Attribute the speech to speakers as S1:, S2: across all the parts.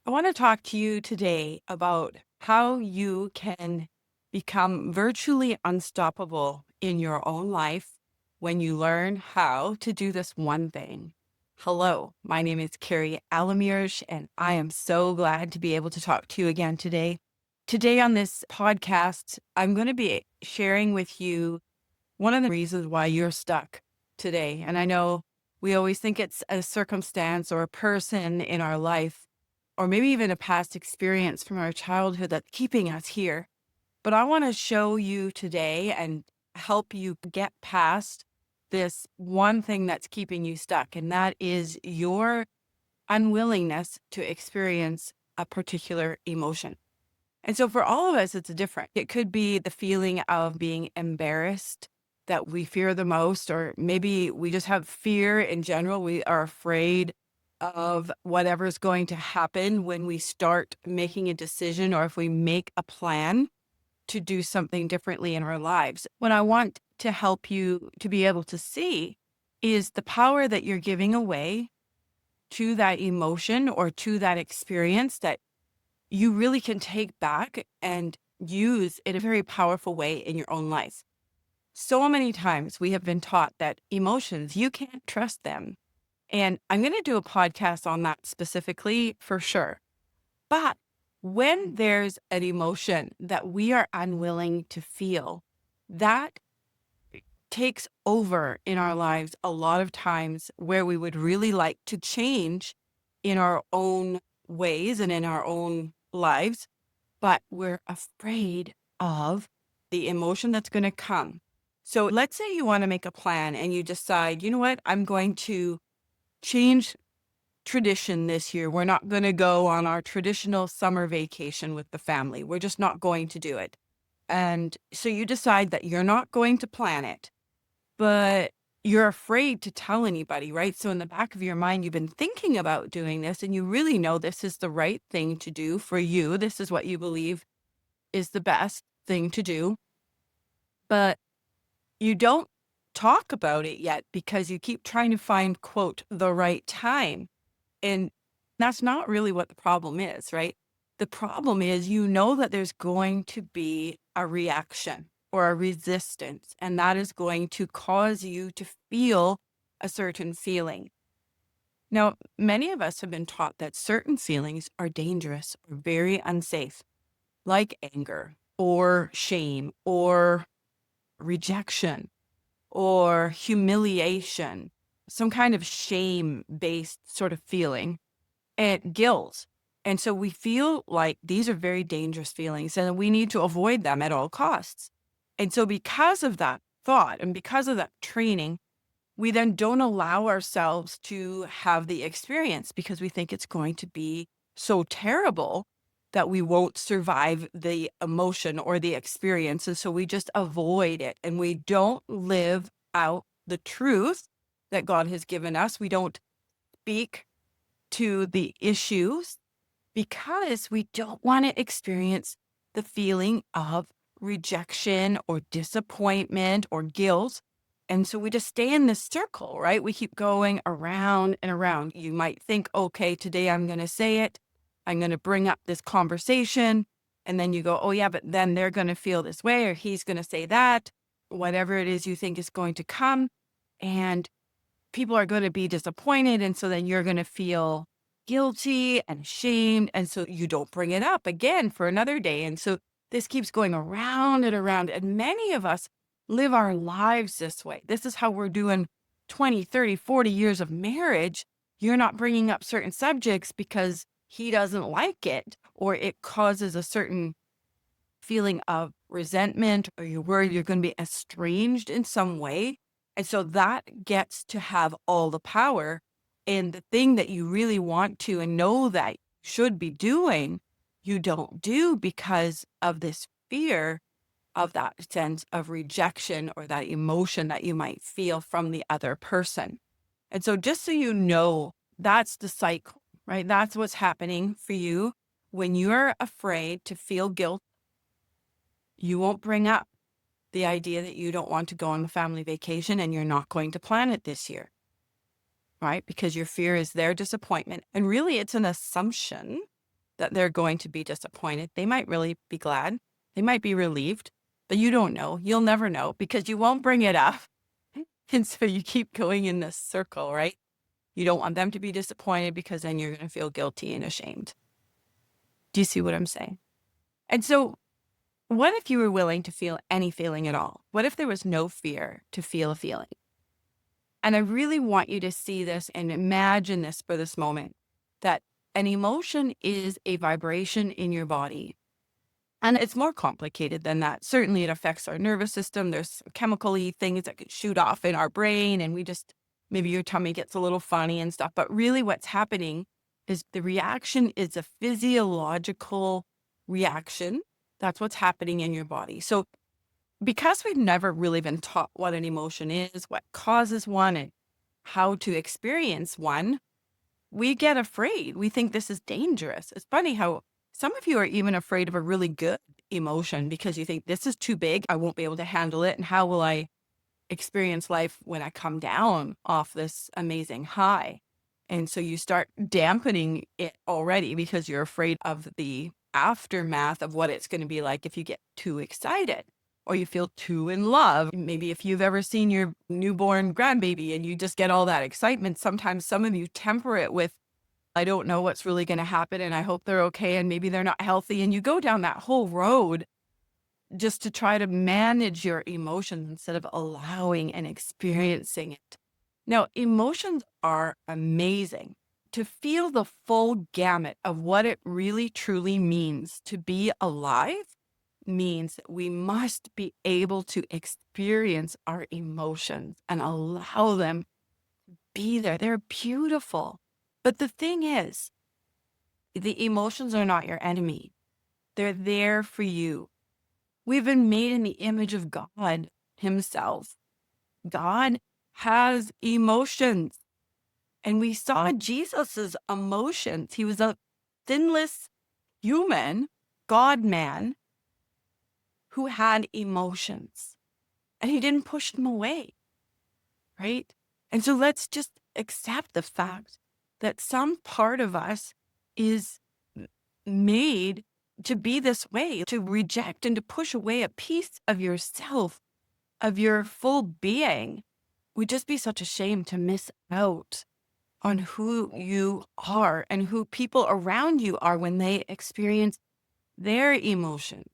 S1: I want to talk to you today about how you can become virtually unstoppable in your own life when you learn how to do this one thing. Hello, my name is Carrie Alamirsch, and I am so glad to be able to talk to you again today. Today on this podcast, I'm going to be sharing with you one of the reasons why you're stuck today. And I know we always think it's a circumstance or a person in our life, or maybe even a past experience from our childhood that's keeping us here. But I want to show you today and help you get past this one thing that's keeping you stuck, and that is your unwillingness to experience a particular emotion. And so for all of us, it's different. It could be the feeling of being embarrassed that we fear the most, or maybe we just have fear in general. We are afraid of whatever's going to happen when we start making a decision or if we make a plan to do something differently in our lives. What I want to help you to be able to see is the power that you're giving away to that emotion or to that experience that you really can take back and use in a very powerful way in your own life. So many times we have been taught that emotions, you can't trust them. And I'm going to do a podcast on that specifically for sure. But when there's an emotion that we are unwilling to feel, that takes over in our lives a lot of times where we would really like to change in our own ways and in our own lives, but we're afraid of the emotion that's going to come. So let's say you want to make a plan and you decide, you know what, I'm going to change tradition this year. We're not going to go on our traditional summer vacation with the family. We're just not going to do it. And so you decide that you're not going to plan it, but you're afraid to tell anybody, right? So in the back of your mind, you've been thinking about doing this and you really know this is the right thing to do for you. This is what you believe is the best thing to do, but you don't talk about it yet because you keep trying to find, quote, the right time. And that's not really what the problem is, right? The problem is you know that there's going to be a reaction or a resistance, and that is going to cause you to feel a certain feeling. Now, many of us have been taught that certain feelings are dangerous or very unsafe, like anger or shame or rejection or humiliation, some kind of shame based sort of feeling, and guilt. And so we feel like these are very dangerous feelings and we need to avoid them at all costs. And so, because of that thought and because of that training, we then don't allow ourselves to have the experience because we think it's going to be so terrible that we won't survive the emotion or the experience. And so we just avoid it and we don't live out the truth that God has given us. We don't speak to the issues because we don't want to experience the feeling of rejection or disappointment or guilt. And so we just stay in this circle, right? We keep going around and around. You might think, okay, today I'm going to say it. I'm going to bring up this conversation. And then you go, oh, yeah, but then they're going to feel this way or he's going to say that, whatever it is you think is going to come. And people are going to be disappointed. And so then you're going to feel guilty and ashamed. And so you don't bring it up again for another day. And so this keeps going around and around. And many of us live our lives this way. This is how we're doing 20, 30, 40 years of marriage. You're not bringing up certain subjects because he doesn't like it or it causes a certain feeling of resentment or you're worried you're going to be estranged in some way. And so that gets to have all the power. And the thing that you really want to and know that you should be doing, you don't do because of this fear of that sense of rejection or that emotion that you might feel from the other person. And so just so you know, that's the cycle, right? That's what's happening for you when you're afraid to feel guilt. You won't bring up the idea that you don't want to go on the family vacation and you're not going to plan it this year, right? Because your fear is their disappointment. And really, it's an assumption that they're going to be disappointed. They might really be glad. They might be relieved, but you don't know. You'll never know because you won't bring it up. And so you keep going in this circle, right? You don't want them to be disappointed because then you're going to feel guilty and ashamed. Do you see what I'm saying? And so, what if you were willing to feel any feeling at all? What if there was no fear to feel a feeling? And I really want you to see this and imagine this for this moment, that an emotion is a vibration in your body. And it's more complicated than that. Certainly, it affects our nervous system. There's chemical-y things that could shoot off in our brain, and maybe your tummy gets a little funny and stuff. But really, what's happening is the reaction is a physiological reaction. That's what's happening in your body. So, because we've never really been taught what an emotion is, what causes one, and how to experience one, we get afraid. We think this is dangerous. It's funny how some of you are even afraid of a really good emotion because you think this is too big. I won't be able to handle it. And how will I experience life when I come down off this amazing high? And so you start dampening it already because you're afraid of the aftermath of what it's going to be like if you get too excited or you feel too in love. Maybe if you've ever seen your newborn grandbaby and you just get all that excitement, sometimes some of you temper it with, I don't know what's really going to happen and I hope they're okay and maybe they're not healthy. And you go down that whole road just to try to manage your emotions instead of allowing and experiencing it. Now, emotions are amazing. To feel the full gamut of what it really truly means to be alive means that we must be able to experience our emotions and allow them to be there. They're beautiful. But the thing is, the emotions are not your enemy. They're there for you. We've been made in the image of God Himself. God has emotions. And we saw Jesus's emotions. He was a sinless human, God man, who had emotions. And He didn't push them away, right? And so let's just accept the fact that some part of us is made to be this way, to reject and to push away a piece of yourself, of your full being. Would just be such a shame to miss out on who you are and who people around you are when they experience their emotions.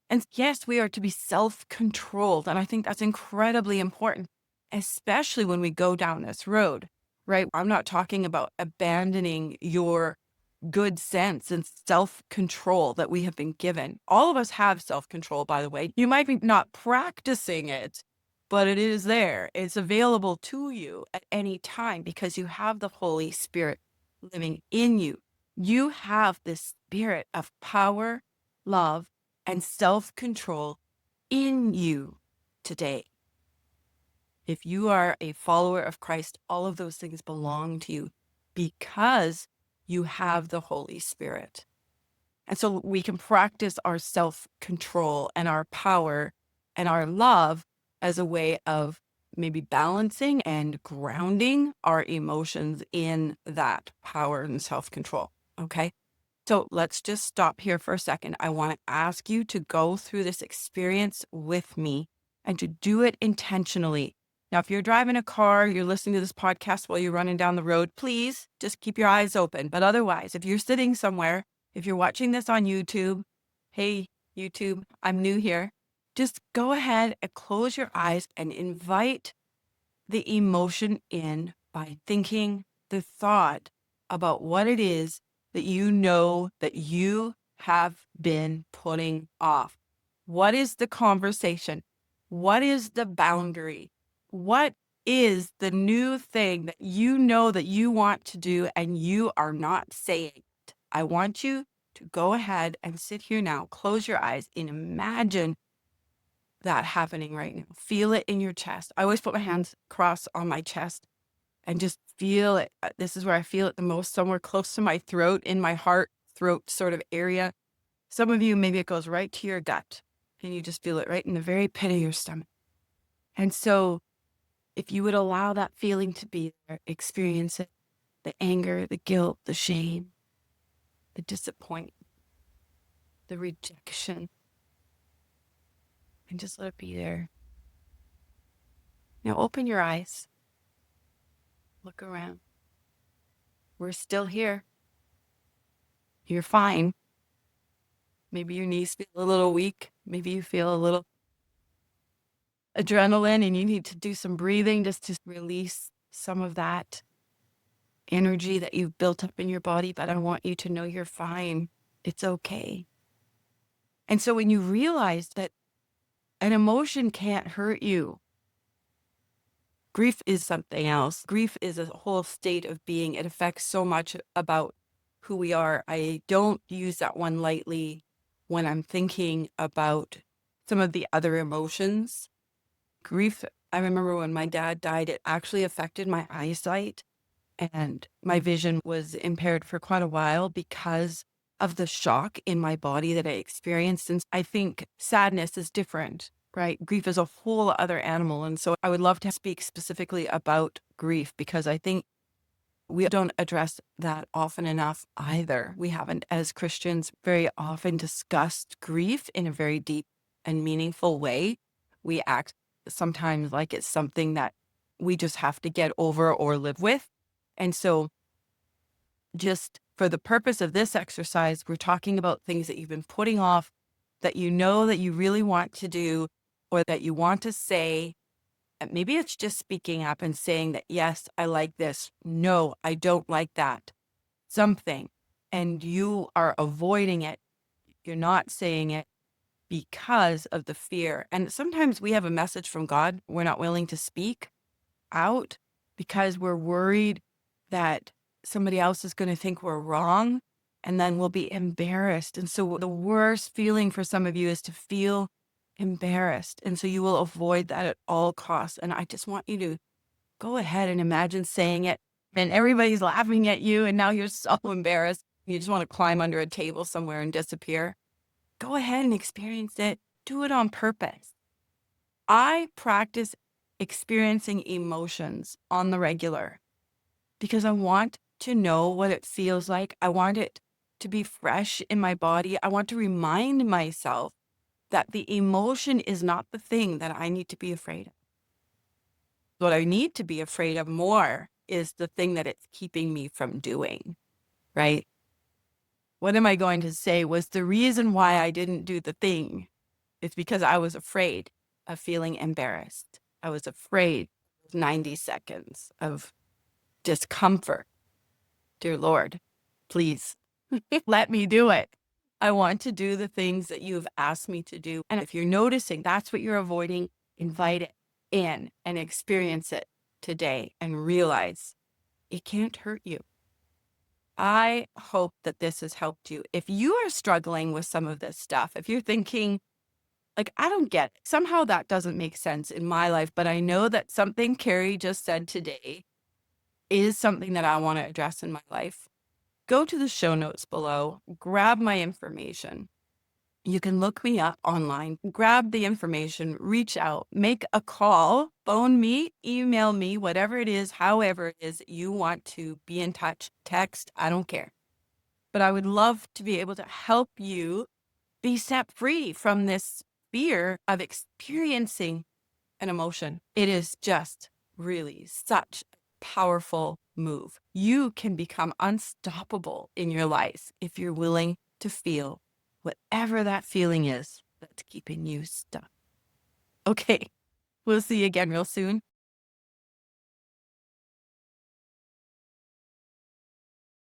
S1: And yes, we are to be self-controlled. And I think that's incredibly important, especially when we go down this road, right? I'm not talking about abandoning your good sense and self-control that we have been given. All of us have self-control, by the way. You might be not practicing it, but it is there. It's available to you at any time because you have the Holy Spirit living in you. You have this spirit of power, love, and self-control in you today. If you are a follower of Christ, all of those things belong to you because you have the Holy Spirit. And so we can practice our self-control and our power and our love as a way of maybe balancing and grounding our emotions in that power and self-control. Okay. So let's just stop here for a second. I want to ask you to go through this experience with me and to do it intentionally. Now, if you're driving a car, you're listening to this podcast while you're running down the road, please just keep your eyes open. But otherwise, if you're sitting somewhere, if you're watching this on YouTube, hey, YouTube, I'm new here. Just go ahead and close your eyes and invite the emotion in by thinking the thought about what it is that you know that you have been putting off. What is the conversation? What is the boundary? What is the new thing that you know that you want to do and you are not saying it? I want you to go ahead and sit here now, close your eyes and imagine that happening right now. Feel it in your chest. I always put my hands crossed on my chest and just feel it. This is where I feel it the most, somewhere close to my throat, in my heart, throat sort of area. Some of you, maybe it goes right to your gut and you just feel it right in the very pit of your stomach. And so if you would allow that feeling to be there, experience it, the anger, the guilt, the shame, the disappointment, the rejection, and just let it be there. Now open your eyes, look around. We're still here. You're fine. Maybe your knees feel a little weak. Maybe you feel a little adrenaline and you need to do some breathing just to release some of that energy that you've built up in your body. But I want you to know you're fine. It's okay. And so when you realize that an emotion can't hurt you, grief is something else. Grief is a whole state of being. It affects so much about who we are. I don't use that one lightly when I'm thinking about some of the other emotions. Grief, I remember when my dad died, it actually affected my eyesight and my vision was impaired for quite a while because of the shock in my body that I experienced. And I think sadness is different, right? Grief is a whole other animal. And so I would love to speak specifically about grief because I think we don't address that often enough either. We haven't, as Christians, very often discussed grief in a very deep and meaningful way. We act sometimes like it's something that we just have to get over or live with. And so just for the purpose of this exercise, we're talking about things that you've been putting off, that you know that you really want to do, or that you want to say. And maybe it's just speaking up and saying that, yes, I like this. No, I don't like that. Something. And you are avoiding it. You're not saying it because of the fear. And sometimes we have a message from God. We're not willing to speak out because we're worried that somebody else is going to think we're wrong and then we'll be embarrassed. And so the worst feeling for some of you is to feel embarrassed. And so you will avoid that at all costs. And I just want you to go ahead and imagine saying it and everybody's laughing at you and now you're so embarrassed. You just want to climb under a table somewhere and disappear. Go ahead and experience it. Do it on purpose. I practice experiencing emotions on the regular because I want to know what it feels like. I want it to be fresh in my body. I want to remind myself that the emotion is not the thing that I need to be afraid of. What I need to be afraid of more is the thing that it's keeping me from doing, right? What am I going to say was the reason why I didn't do the thing is because I was afraid of feeling embarrassed. I was afraid of 90 seconds of discomfort. Dear Lord, please let me do it. I want to do the things that you've asked me to do. And if you're noticing that's what you're avoiding, invite it in and experience it today and realize it can't hurt you. I hope that this has helped you. If you are struggling with some of this stuff, if you're thinking, like, I don't get it. Somehow that doesn't make sense in my life, but I know that something Carrie just said today is something that I want to address in my life. Go to the show notes below, grab my information. You can look me up online, grab the information, reach out, make a call, phone me, email me, whatever it is, however it is you want to be in touch, text, I don't care. But I would love to be able to help you be set free from this fear of experiencing an emotion. It is just really such a powerful move. You can become unstoppable in your life if you're willing to feel whatever that feeling is that's keeping you stuck. Okay, we'll see you again real soon.